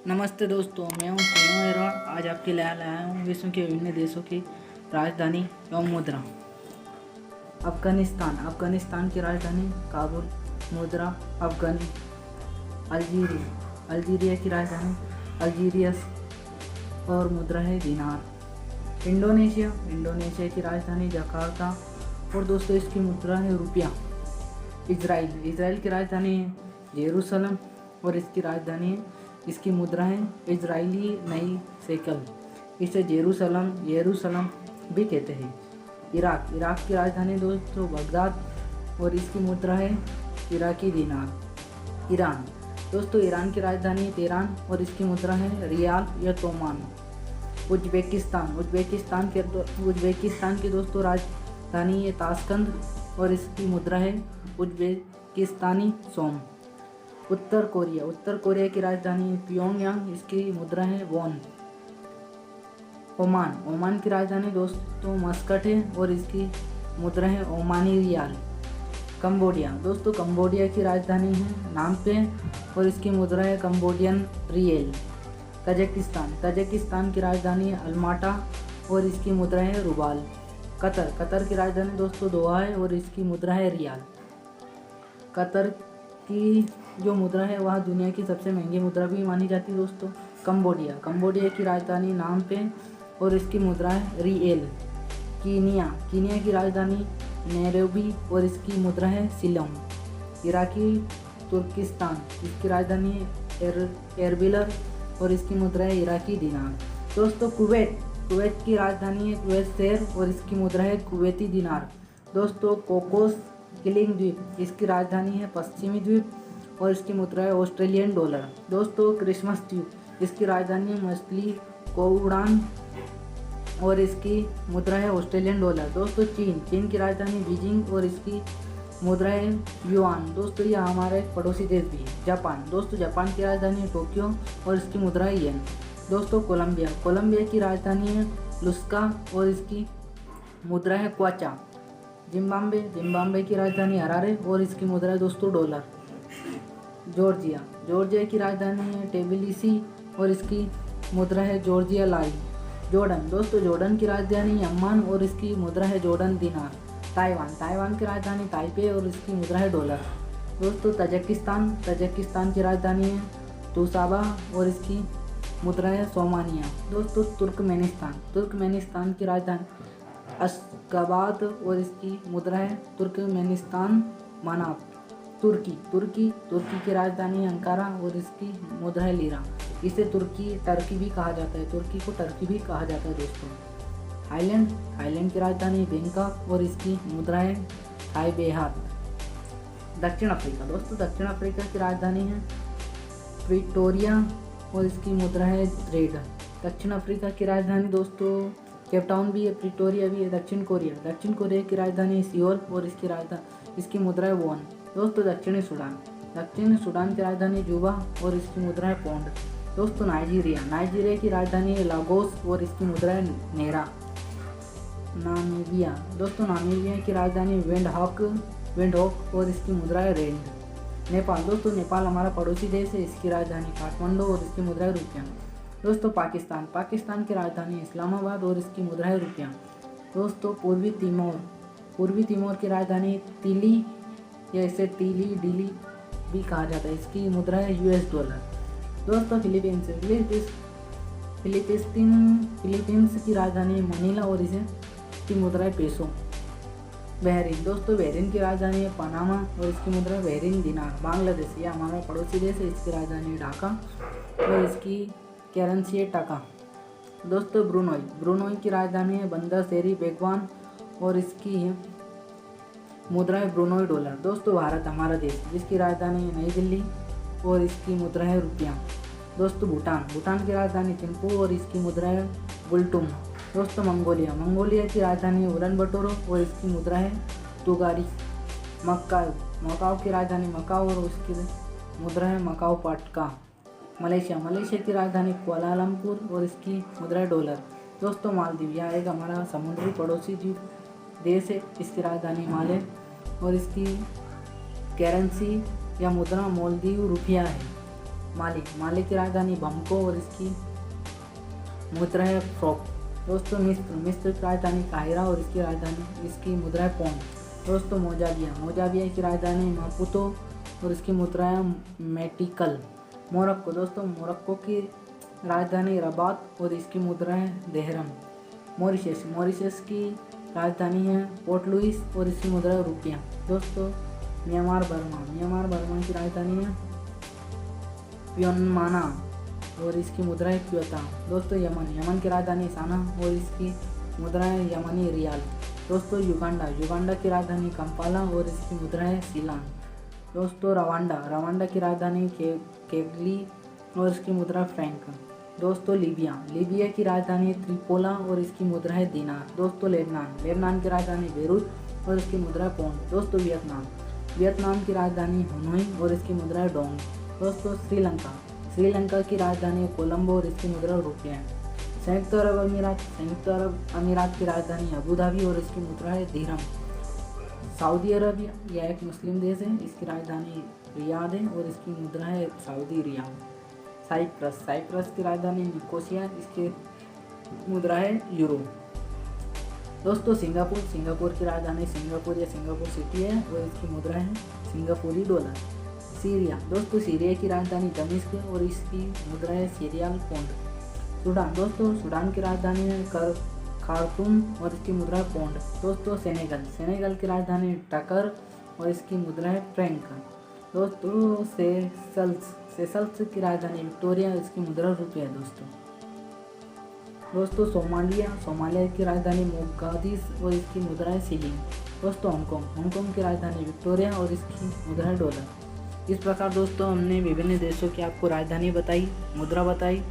नमस्ते दोस्तों, मैं हूं सोनू अरोड़ा। आज आपके लिए लाया हूं विश्व के विभिन्न देशों की राजधानी एवं मुद्रा। अफगानिस्तान की राजधानी काबुल, मुद्रा अफगानी। अल्जीरिया की राजधानी अल्जीरियस और मुद्रा है दिनार। इंडोनेशिया की राजधानी जकार्ता और दोस्तों इसकी मुद्रा है रुपया। इजराइल की राजधानी है जेरूसलम और इसकी मुद्रा है इजरायली नई शेकल। इसे जेरूसलम भी कहते हैं। इराक की राजधानी दोस्तों बगदाद और इसकी मुद्रा है इराकी दिनार। ईरान की राजधानी तेहरान और इसकी मुद्रा है रियाल या तोमान। उज्बेकिस्तान की दोस्तों राजधानी है ताशकंद और इसकी मुद्रा है उज्बेकिस्तानी सोम। उत्तर कोरिया की राजधानी है प्योंगयांग, इसकी मुद्रा है वॉन। ओमान की राजधानी दोस्तों मस्कट है और इसकी मुद्रा है ओमानी रियाल। कंबोडिया की राजधानी है नामपे और इसकी मुद्रा है कंबोडियन रियल। तजाकिस्तान की राजधानी है अलमाटा और इसकी मुद्रा है रूबाल। कतर की राजधानी दोस्तों दोहा है और इसकी मुद्रा है रियाल। कतर की जो मुद्रा है वह दुनिया की सबसे महंगी मुद्रा भी मानी जाती है दोस्तों। कंबोडिया की राजधानी नामपे और इसकी मुद्रा है रिएल। कीनिया की राजधानी नैरोबी और इसकी मुद्रा है शिलोंग। इराकी तुर्किस्तान, इसकी राजधानी एरबिल और इसकी मुद्रा है इराकी दिनार। दोस्तों कुवैत की राजधानी है कुवैत शहर और इसकी मुद्रा है कुवैती दिनार। दोस्तों कोकोस किलिंग द्वीप, इसकी राजधानी है पश्चिमी द्वीप और इसकी मुद्रा है ऑस्ट्रेलियन डॉलर। दोस्तों क्रिसमस द्वीप, इसकी राजधानी है मछली कोउडान और इसकी मुद्रा है ऑस्ट्रेलियन डॉलर। दोस्तों चीन की राजधानी बीजिंग और इसकी मुद्रा है युआन। दोस्तों यह हमारा एक पड़ोसी देश भी है जापान की राजधानी है टोक्यो और इसकी मुद्रा है येन। दोस्तों कोलंबिया की राजधानी है लुस्का और इसकी मुद्रा है क्वाचा। जिम्बाब्वे की राजधानी हरारे और इसकी मुद्रा है दोस्तों डॉलर। जॉर्जिया की राजधानी है टेबिलिसी और इसकी मुद्रा है जॉर्जिया लाई। जॉर्डन की राजधानी अम्मान और इसकी मुद्रा है जॉर्डन दिनार। ताइवान की राजधानी ताइपे और इसकी मुद्रा है डॉलर। दोस्तों तजाकिस्तान की राजधानी है तुसाबा और इसकी मुद्रा है सोमानिया। दोस्तों तुर्कमेनिस्तान की राजधानी अशगाबाद और इसकी मुद्रा है तुर्कमेनिस्तान मनाब। तुर्की की राजधानी अंकारा और इसकी मुद्रा है लीरा। इसे टर्की भी कहा जाता है, तुर्की को टर्की भी कहा जाता है दोस्तों। थाईलैंड की राजधानी बैंकॉक और इसकी मुद्रा है थाई बेहात। दक्षिण अफ्रीका की राजधानी है प्रिटोरिया और इसकी मुद्रा है रेड। दक्षिण अफ्रीका की राजधानी दोस्तों केपटाउन भी है, प्रिटोरिया भी है। दक्षिण कोरिया की राजधानी सियोल और इसकी मुद्रा है वॉन। दोस्तों दक्षिणी सूडान की राजधानी जुबा और इसकी मुद्रा है पौंड। दोस्तों नाइजीरिया की राजधानी है लागोस और इसकी मुद्रा है नेरा। नामीबिया की राजधानी विंडहॉक और इसकी मुद्रा है रेंड। नेपाल हमारा पड़ोसी देश है, इसकी राजधानी काठमांडू और इसकी मुद्रा है रुपया। दोस्तों पाकिस्तान की राजधानी इस्लामाबाद और इसकी मुद्रा है रुपया। दोस्तों पूर्वी तिमोर की राजधानी तिली या इसे टीली डीली भी कहा जाता है, इसकी मुद्रा है यूएस डॉलर। दोस्तों फिलीपींस की राजधानी मनीला और इसकी मुद्रा है पेसो। बहरीन की राजधानी है पनामा और इसकी मुद्रा है बहरीन दिनार। बांग्लादेश यह हमारा पड़ोसी देश है, इसकी राजधानी ढाका और इसकी करेंसी है टका। दोस्तों ब्रुनोई की राजधानी है बंदर शेरी बेगवान और इसकी मुद्रा है ब्रुनोई डॉलर। दोस्तों भारत हमारा देश, जिसकी राजधानी है नई दिल्ली और इसकी मुद्रा है रुपया। दोस्तों भूटान की राजधानी थिम्पू और इसकी मुद्रा है बुलटुम। दोस्तों मंगोलिया की राजधानी है उलन और इसकी मुद्रा है तुगारी। मकाओ की राजधानी मकाओ और उसकी मुद्रा है मकाओ पाटका। मलेशिया की राजधानी कुआलालंपुर और इसकी मुद्रा है डॉलर। दोस्तों मालदीव यह एक हमारा समुद्री पड़ोसी देश है, इसकी राजधानी माले और इसकी करेंसी या मुद्रा मालदीव रुपया है। माली की राजधानी बमको और इसकी मुद्रा है फ्रॉक। दोस्तों मिस्र की राजधानी काहिरा और इसकी मुद्रा है पौंड। दोस्तों मोजाबिया की राजधानी मापुतो और इसकी मुद्रा है मेटिकल। मोरक्को दोस्तों मोरक्को की राजधानी रबात और इसकी मुद्रा है देहरम। मॉरिशस की राजधानी है पोर्ट लुइस और इसकी मुद्रा है रुपया। दोस्तों म्यांमार बर्मा की राजधानी है प्योनमाना और इसकी मुद्रा है क्योता। दोस्तों यमन की राजधानी साना और इसकी मुद्रा है यमनी रियाल। दोस्तों युगांडा की राजधानी कंपाला और इसकी मुद्रा है सीलान। दोस्तों रवांडा की राजधानी केगली और इसकी मुद्रा फ्रैंक। दोस्तों लीबिया की राजधानी त्रिपोला और इसकी मुद्रा है दीनार। दोस्तों लेबनान की राजधानी बेरूत और इसकी मुद्रा है पौंड। दोस्तों वियतनाम की राजधानी हनोई और इसकी मुद्रा है डोंग। दोस्तों श्रीलंका की राजधानी कोलंबो और इसकी मुद्रा रुपया है। संयुक्त अरब अमीरात की राजधानी अबू धाबी और इसकी मुद्रा है दिरहम। सऊदी अरब यह एक मुस्लिम देश है, इसकी राजधानी रियाद है और इसकी मुद्रा है सऊदी रियाल। साइप्रस की राजधानी निकोसिया, इसकी मुद्रा है यूरो। दोस्तों सिंगापुर की राजधानी सिंगापुर या सिंगापुर सिटी है और इसकी मुद्रा है सिंगापुरी डॉलर। दोस्तों सीरिया की राजधानी दमिश्क और इसकी मुद्रा है सीरियाल पौंड। सुडान की राजधानी है खार्तूम और इसकी मुद्रा है पौंड। दोस्तों सेनेगल की राजधानी टकर और इसकी मुद्रा है फ्रैंक। दोस्तों सेशल्स की राजधानी विक्टोरिया, इसकी मुद्रा रुपया है। दोस्तों सोमालिया की राजधानी मोगादिश और इसकी मुद्रा है शिलिंग। दोस्तों हांगकांग की राजधानी विक्टोरिया और इसकी मुद्रा है डॉलर। इस प्रकार दोस्तों हमने विभिन्न देशों की आपको राजधानी बताई, मुद्रा बताई